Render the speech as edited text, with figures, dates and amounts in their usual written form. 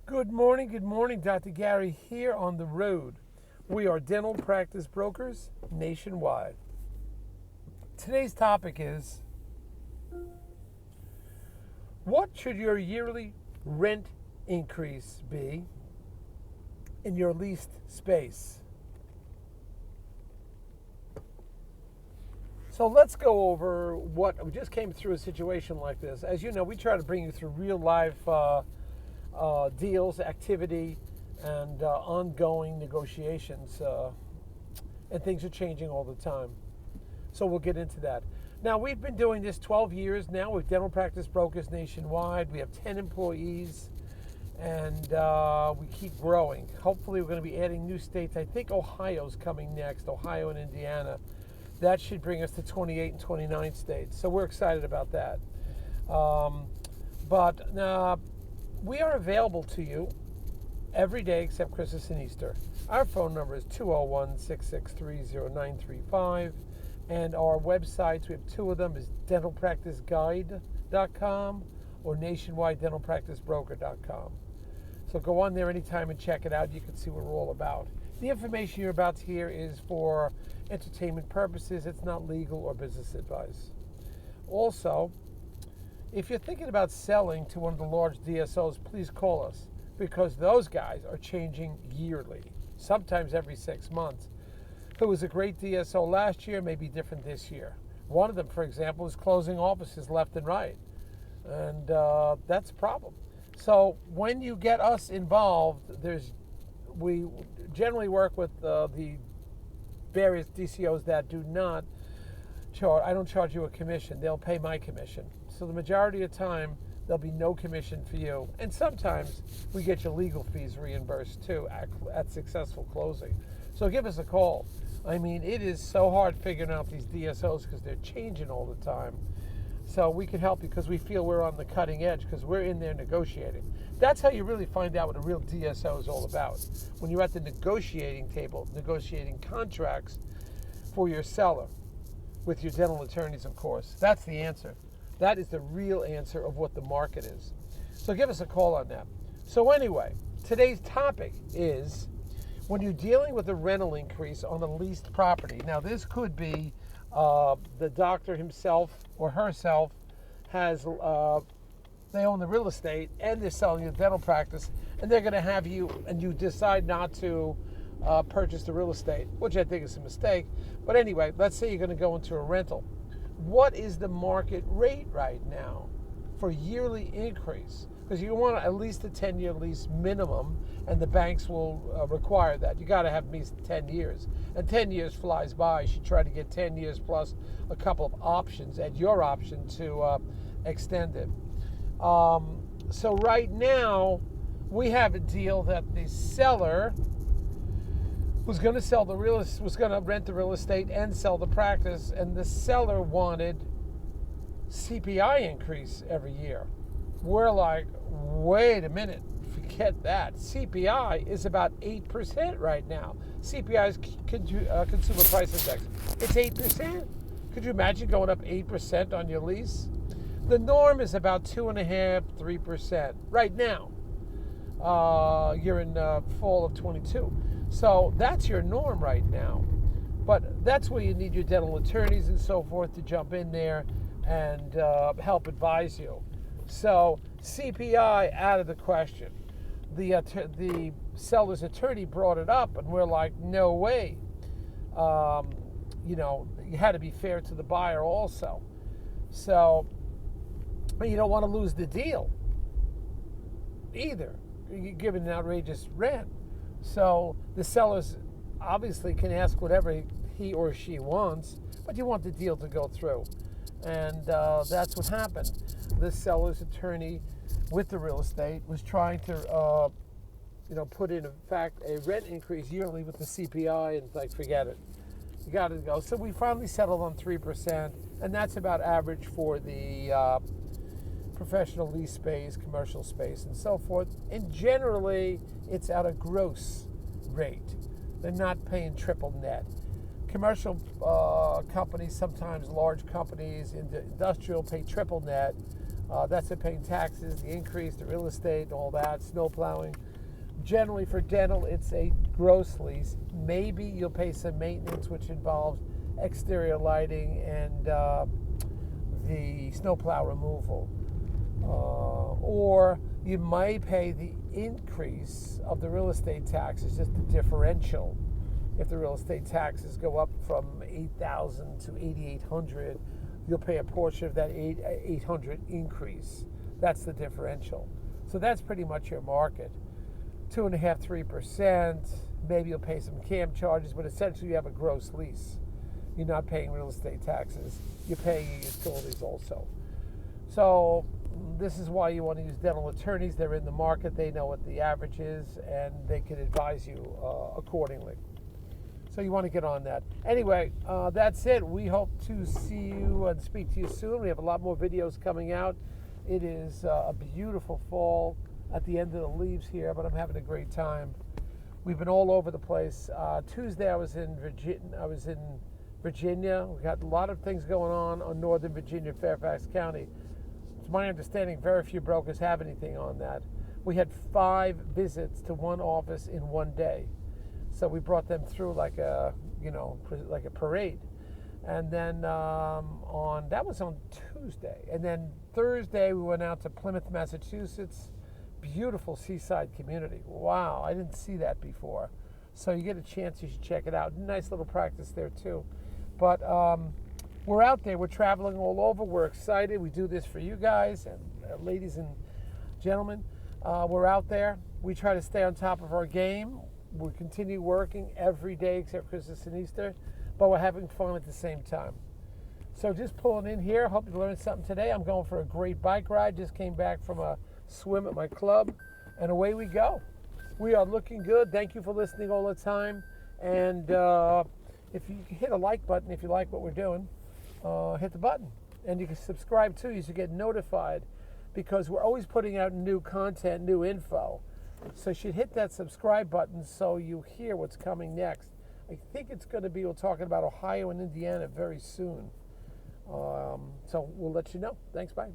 Good morning, Dr. Gary here on the road. We are dental practice brokers nationwide. Today's topic is, what should your yearly rent increase be in your leased space? So let's go over what we just came through a situation like this. As you know, we try to bring you through real life deals, activity, and ongoing negotiations. And things are changing all the time. So we'll get into that. Now, we've been doing this 12 years now with dental practice brokers nationwide. We have 10 employees, and we keep growing. Hopefully, we're going to be adding new states. I think Ohio's coming next, Ohio and Indiana. That should bring us to 28 and 29 states. So we're excited about that. But we are available to you every day except Christmas and Easter. Our phone number is 201-663-0935. And our websites, we have two of them, is dentalpracticeguide.com or nationwidedentalpracticebroker.com. So go on there anytime and check it out. You can see what we're all about. The information you're about to hear is for entertainment purposes. It's not legal or business advice. Also, if you're thinking about selling to one of the large DSOs, please call us, because those guys are changing yearly, sometimes every 6 months. If it was a great DSO last year, may be different this year. One of them, for example, is closing offices left and right, and that's a problem. So when you get us involved, we generally work with the various DCOs that do not charge. I don't charge you a commission. They'll pay my commission. So the majority of the time, there'll be no commission for you. And sometimes we get your legal fees reimbursed too at successful closing. So give us a call. I mean, it is so hard figuring out these DSOs because they're changing all the time. So we can help you because we feel we're on the cutting edge because we're in there negotiating. That's how you really find out what a real DSO is all about. When you're at the negotiating table, negotiating contracts for your seller with your dental attorneys, of course. That's the answer. That is the real answer of what the market is. So give us a call on that. So anyway, today's topic is when you're dealing with a rental increase on a leased property. Now, this could be the doctor himself or herself has, they own the real estate and they're selling you a dental practice, and they're going to have you, and you decide not to purchase the real estate, which I think is a mistake. But anyway, let's say you're going to go into a rental. What is the market rate right now for yearly increase? Because you want at least a 10-year lease minimum, and the banks will require that. You got to have at least 10 years. And 10 years flies by. You should try to get 10 years plus a couple of options at your option to extend it. So right now, we have a deal that the seller was going to rent the real estate and sell the practice, and the seller wanted CPI increase every year. We're like, wait a minute, forget that. CPI is about 8% right now. CPI is Consumer Price Index. It's 8%. Could you imagine going up 8% on your lease? The norm is about 2.5%, 3% right now. You're in fall of 22. So that's your norm right now. But that's where you need your dental attorneys and so forth to jump in there and help advise you. So CPI out of the question. The seller's attorney brought it up, and we're like, no way. You had to be fair to the buyer also. So you don't want to lose the deal either. You're giving an outrageous rent. So the sellers obviously can ask whatever he or she wants, but you want the deal to go through. And that's what happened. The seller's attorney with the real estate was trying to put in fact a rent increase yearly with the CPI, and it's like, forget it. You got to go. So we finally settled on 3%, and that's about average for the professional lease space, commercial space, and so forth. And generally, it's at a gross rate. They're not paying triple net. Commercial companies, sometimes large companies, industrial, pay triple net. That's it, paying taxes, the increase, the real estate, and all that, snow plowing. Generally for dental, it's a gross lease. Maybe you'll pay some maintenance, which involves exterior lighting and the snowplow removal. Or you might pay the increase of the real estate taxes, just the differential. If the real estate taxes go up from $8,000 to $8,800, you'll pay a portion of that $800 increase. That's the differential. So that's pretty much your market. 2.5%, 3%. Maybe you'll pay some CAM charges, but essentially you have a gross lease. You're not paying real estate taxes. You're paying your utilities also. So this is why you want to use dental attorneys. They're in the market. They know what the average is, and they can advise you accordingly. So you want to get on that. Anyway, that's it. We hope to see you and speak to you soon. We have a lot more videos coming out. It is a beautiful fall at the end of the leaves here, but I'm having a great time. We've been all over the place. Tuesday I was in Virginia. We got a lot of things going on Northern Virginia, Fairfax County. To my understanding, very few brokers have anything on that. We had 5 visits to one office in one day. So we brought them through like a parade. And then that was on Tuesday. And then Thursday we went out to Plymouth, Massachusetts. Beautiful seaside community. Wow, I didn't see that before. So you get a chance, you should check it out. Nice little practice there too. But we're out there. We're traveling all over. We're excited. We do this for you guys and ladies and gentlemen. We're out there. We try to stay on top of our game. We continue working every day except Christmas and Easter, but we're having fun at the same time. So just pulling in here. Hope you learned something today. I'm going for a great bike ride. Just came back from a swim at my club, and away we go. We are looking good. Thank you for listening all the time. And if you hit a like button, if you like what we're doing, hit the button. And you can subscribe too, so you get notified, because we're always putting out new content, new info. So you should hit that subscribe button so you hear what's coming next. I think it's going to be, we're talking about Ohio and Indiana very soon. So we'll let you know. Thanks, bye.